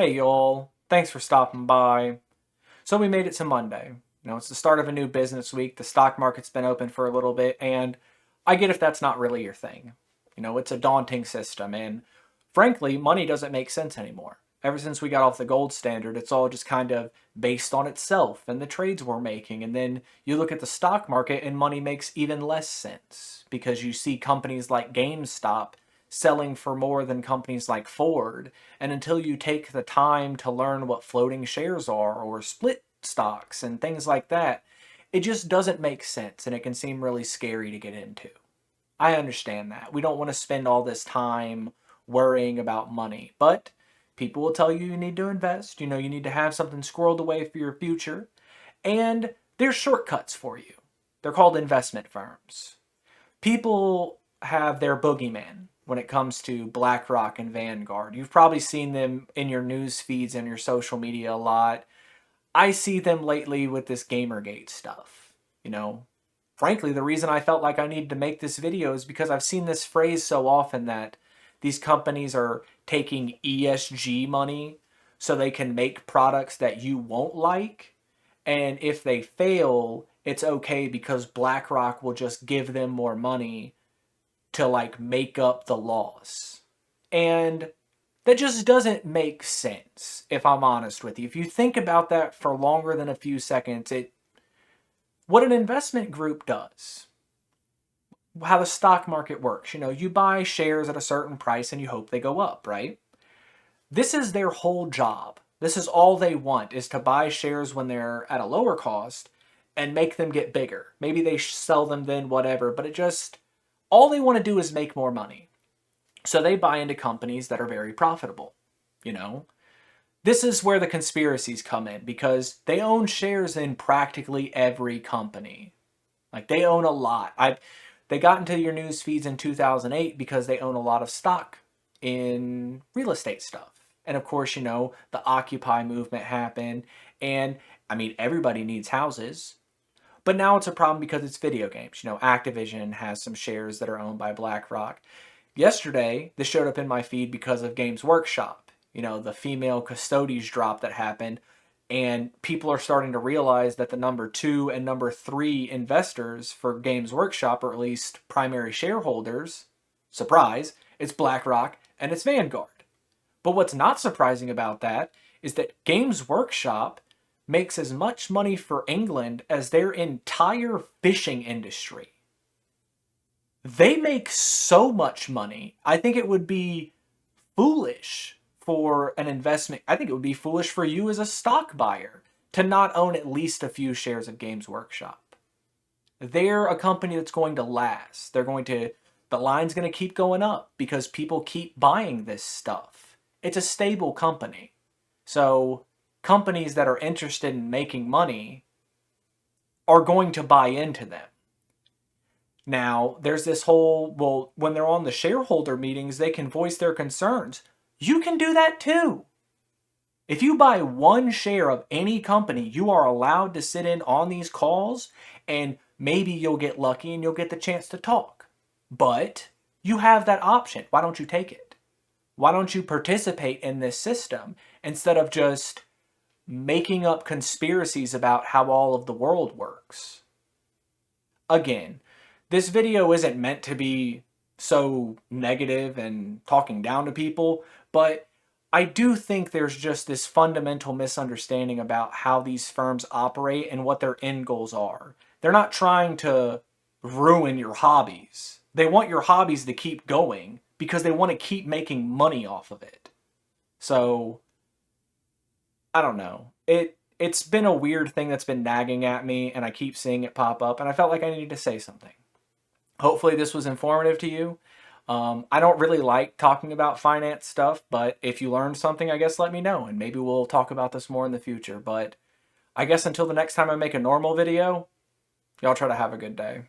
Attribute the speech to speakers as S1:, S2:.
S1: Hey y'all, thanks for stopping by. So we made it to Monday. It's the start of a new business week. The stock market's been open for a little bit, and I get if that's not really your thing. It's a daunting system, and frankly, money doesn't make sense anymore. Ever since we got off the gold standard, it's all just kind of based on itself and the trades we're making. And then you look at the stock market, and money makes even less sense because you see companies like GameStop selling for more than companies like Ford. And until you take the time to learn what floating shares are or split stocks and things like that, it just doesn't make sense and it can seem really scary to get into. I understand that. We don't want to spend all this time worrying about money, but people will tell you you need to invest. You need to have something squirreled away for your future. And there's shortcuts for you. They're called investment firms. People have their boogeyman when it comes to Blackrock and Vanguard. You've probably seen them in your news feeds and your social media a lot. I see them lately with this Gamergate stuff. You know, Frankly, the reason I felt like I needed to make this video is because I've seen this phrase so often that these companies are taking ESG money so they can make products that you won't like. And if they fail, it's okay because BlackRock will just give them more money to like make up the loss. And that just doesn't make sense, if I'm honest with you. If you think about that for longer than a few seconds, what an investment group does, how the stock market works. You buy shares at a certain price and you hope they go up, right? This is their whole job. This is all they want, is to buy shares when they're at a lower cost and make them get bigger. Maybe they sell them then, whatever, but all they want to do is make more money. So they buy into companies that are very profitable. You know, this is where the conspiracies come in because they own shares in practically every company. Like they own a lot. They got into your news feeds in 2008 because they own a lot of stock in real estate stuff. And of course, the Occupy movement happened. And I mean, everybody needs houses. But now it's a problem because it's video games. Activision has some shares that are owned by BlackRock. Yesterday, this showed up in my feed because of Games Workshop. The female custodies drop that happened. And people are starting to realize that the number 2 and number 3 investors for Games Workshop, or at least primary shareholders, surprise, it's BlackRock and it's Vanguard. But what's not surprising about that is that Games Workshop makes as much money for England as their entire fishing industry. They make so much money. I think it would be foolish for an investment. I think it would be foolish for you as a stock buyer to not own at least a few shares of Games Workshop. They're a company that's going to last. The line's going to keep going up because people keep buying this stuff. It's a stable company. So companies that are interested in making money are going to buy into them. Now, there's this whole, when they're on the shareholder meetings, they can voice their concerns. You can do that too. If you buy one share of any company, you are allowed to sit in on these calls and maybe you'll get lucky and you'll get the chance to talk. But you have that option. Why don't you take it? Why don't you participate in this system instead of just making up conspiracies about how all of the world works? Again, this video isn't meant to be so negative and talking down to people, but I do think there's just this fundamental misunderstanding about how these firms operate and what their end goals are. They're not trying to ruin your hobbies. They want your hobbies to keep going because they want to keep making money off of it. So, I don't know. It's been a weird thing that's been nagging at me, and I keep seeing it pop up, and I felt like I needed to say something. Hopefully this was informative to you. I don't really like talking about finance stuff, but if you learned something, I guess let me know, and maybe we'll talk about this more in the future. But I guess until the next time I make a normal video, y'all try to have a good day.